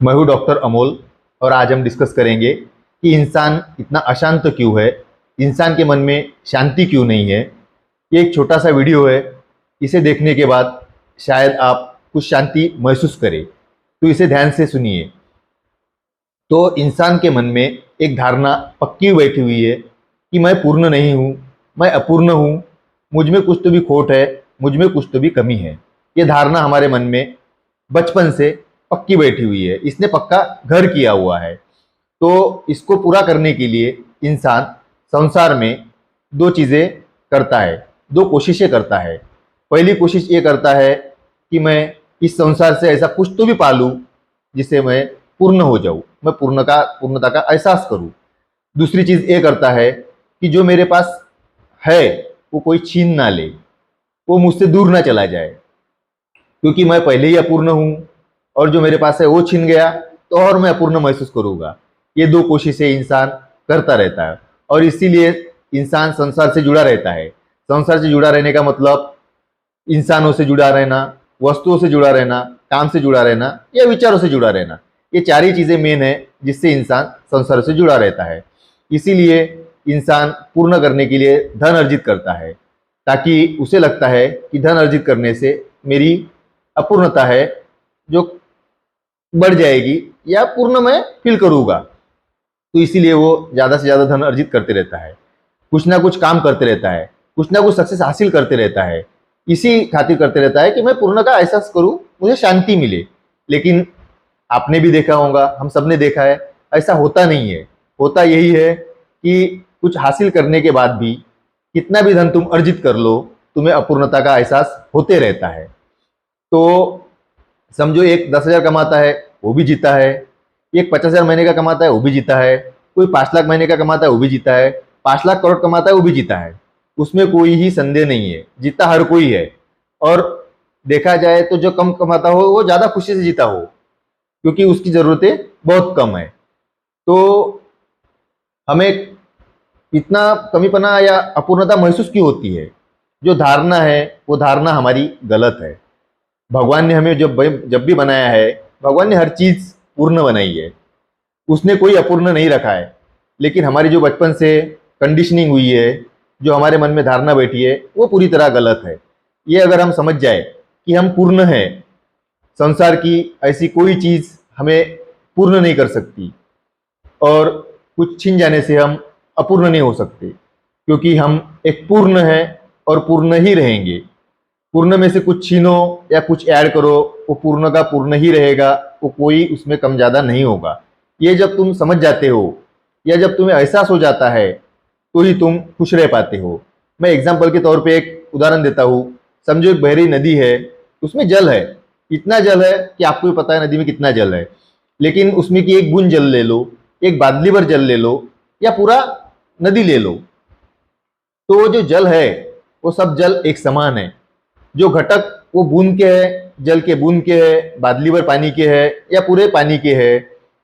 मैं हूँ डॉक्टर अमोल। और आज हम डिस्कस करेंगे कि इंसान इतना अशांत क्यों है, इंसान के मन में शांति क्यों नहीं है। ये एक छोटा सा वीडियो है, इसे देखने के बाद शायद आप कुछ शांति महसूस करें, तो इसे ध्यान से सुनिए। तो इंसान के मन में एक धारणा पक्की बैठी हुई है कि मैं पूर्ण नहीं हूँ, मैं अपूर्ण हूँ, मुझ में कुछ तो भी खोट है, मुझ में कुछ तो भी कमी है। ये धारणा हमारे मन में बचपन से पक्की बैठी हुई है, इसने पक्का घर किया हुआ है। तो इसको पूरा करने के लिए इंसान संसार में दो चीज़ें करता है, दो कोशिशें करता है। पहली कोशिश ये करता है कि मैं इस संसार से ऐसा कुछ तो भी पालूं जिससे मैं पूर्ण हो जाऊं, मैं पूर्णता का एहसास करूं। दूसरी चीज़ ये करता है कि जो मेरे पास है वो कोई छीन ना ले, वो मुझसे दूर ना चला जाए, क्योंकि मैं पहले ही अपूर्ण हूँ और जो मेरे पास है वो छीन गया तो और मैं अपूर्ण महसूस करूँगा। ये दो कोशिशें इंसान करता रहता है और इसीलिए इंसान संसार से जुड़ा रहता है। संसार से जुड़ा रहने का मतलब इंसानों से जुड़ा रहना, वस्तुओं से जुड़ा रहना, काम से जुड़ा रहना या विचारों से जुड़ा रहना। ये चार ही चीज़ें मेन है जिससे इंसान संसार से जुड़ा रहता है। इसीलिए इंसान पूर्ण करने के लिए धन अर्जित करता है, ताकि उसे लगता है कि धन अर्जित करने से मेरी अपूर्णता है जो बढ़ जाएगी या पूर्ण मैं फील करूँगा। तो इसीलिए वो ज़्यादा से ज़्यादा धन अर्जित करते रहता है, कुछ ना कुछ काम करते रहता है, कुछ ना कुछ सक्सेस हासिल करते रहता है। इसी खातिर करते रहता है कि मैं पूर्ण का एहसास करूँ, मुझे शांति मिले। लेकिन आपने भी देखा होगा, हम सब ने देखा है, ऐसा होता नहीं है। होता यही है कि कुछ हासिल करने के बाद भी कितना भी धन तुम अर्जित कर लो, तुम्हें अपूर्णता का एहसास होते रहता है। तो समझो एक 10,000 कमाता है वो भी जीता है, एक 50,000 महीने का कमाता है वो भी जीता है, कोई 5 लाख महीने का कमाता है वो भी जीता है, 5 लाख करोड़ कमाता है वो भी जीता है। उसमें कोई ही संदेह नहीं है, जीता हर कोई है। और देखा जाए तो जो कम कमाता हो वो ज़्यादा खुशी से जीता हो, क्योंकि उसकी ज़रूरतें बहुत कम है। तो हमें इतना कमीपना या अपूर्णता महसूस क्यों होती है? जो धारणा है वो धारणा हमारी गलत है। भगवान ने हमें जब भी बनाया है, भगवान ने हर चीज़ पूर्ण बनाई है, उसने कोई अपूर्ण नहीं रखा है। लेकिन हमारी जो बचपन से कंडीशनिंग हुई है, जो हमारे मन में धारणा बैठी है, वो पूरी तरह गलत है। ये अगर हम समझ जाए कि हम पूर्ण हैं, संसार की ऐसी कोई चीज़ हमें पूर्ण नहीं कर सकती और कुछ छिन जाने से हम अपूर्ण नहीं हो सकते, क्योंकि हम एक पूर्ण हैं और पूर्ण ही रहेंगे। पूर्ण में से कुछ छीनो या कुछ ऐड करो, वो पूर्ण का पूर्ण ही रहेगा, वो कोई उसमें कम ज़्यादा नहीं होगा। ये जब तुम समझ जाते हो या जब तुम्हें एहसास हो जाता है तो ही तुम खुश रह पाते हो। मैं एग्जाम्पल के तौर पे एक उदाहरण देता हूँ। समझो एक बहरी नदी है, उसमें जल है, इतना जल है कि आपको भी पता है नदी में कितना जल है। लेकिन उसमें की एक बूंद जल ले लो, एक बादली भर जल ले लो या पूरा नदी ले लो, तो वो जो जल है वो सब जल एक समान है। जो घटक वो बूंद के है, जल के बूंद के है, बादली भर पानी के है या पूरे पानी के है,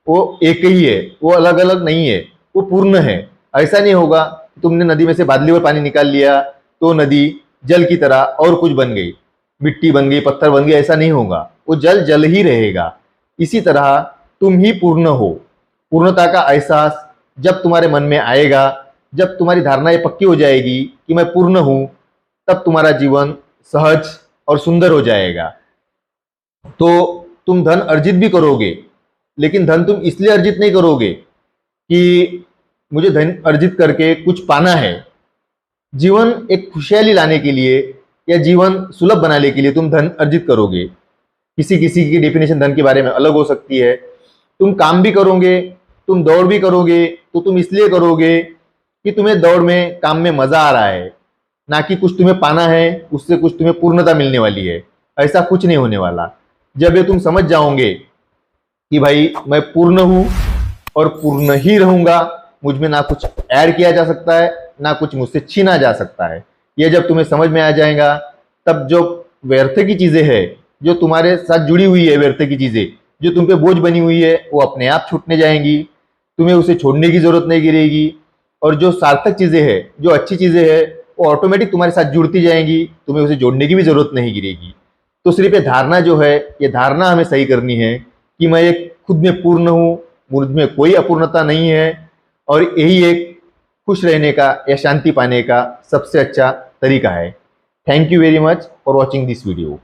वो एक ही है, वो अलग अलग नहीं है, वो पूर्ण है। ऐसा नहीं होगा तुमने नदी में से बादली भर पानी निकाल लिया तो नदी जल की तरह और कुछ बन गई, मिट्टी बन गई, पत्थर बन गई, ऐसा नहीं होगा। वो जल जल ही रहेगा। इसी तरह तुम ही पूर्ण हो। पूर्णता का एहसास जब तुम्हारे मन में आएगा, जब तुम्हारी धारणा ये पक्की हो जाएगी कि मैं पूर्ण हूँ, तब तुम्हारा जीवन सहज और सुंदर हो जाएगा। तो तुम धन अर्जित भी करोगे, लेकिन धन तुम इसलिए अर्जित नहीं करोगे कि मुझे धन अर्जित करके कुछ पाना है। जीवन एक खुशहाली लाने के लिए या जीवन सुलभ बनाने के लिए तुम धन अर्जित करोगे। किसी किसी की डेफिनेशन धन के बारे में अलग हो सकती है। तुम काम भी करोगे, तुम दौड़ भी करोगे, तो तुम इसलिए करोगे कि तुम्हें दौड़ में, काम में मजा आ रहा है, ना कि कुछ तुम्हें पाना है, उससे कुछ तुम्हें पूर्णता मिलने वाली है। ऐसा कुछ नहीं होने वाला। जब ये तुम समझ जाओगे कि भाई मैं पूर्ण हूं और पूर्ण ही रहूंगा, मुझ में ना कुछ ऐड किया जा सकता है, ना कुछ मुझसे छीना जा सकता है, ये जब तुम्हें समझ में आ जाएगा, तब जो व्यर्थ की चीजें हैं, जो तुम्हारे साथ जुड़ी हुई है, व्यर्थ की चीजें जो तुम पे बोझ बनी हुई है, वो अपने आप छूटने जाएंगी। तुम्हें उसे छोड़ने की जरूरत नहीं गिरेगी। और जो सार्थक चीजें हैं, जो अच्छी चीजें हैं, वो ऑटोमेटिक तुम्हारे साथ जुड़ती जाएंगी, तुम्हें उसे जोड़ने की भी जरूरत नहीं गिरेगी। तो सिर्फ ये धारणा जो है, ये धारणा हमें सही करनी है कि मैं एक खुद में पूर्ण हूँ, मुझ में कोई अपूर्णता नहीं है, और यही एक खुश रहने का या शांति पाने का सबसे अच्छा तरीका है। Thank you very much for watching this video.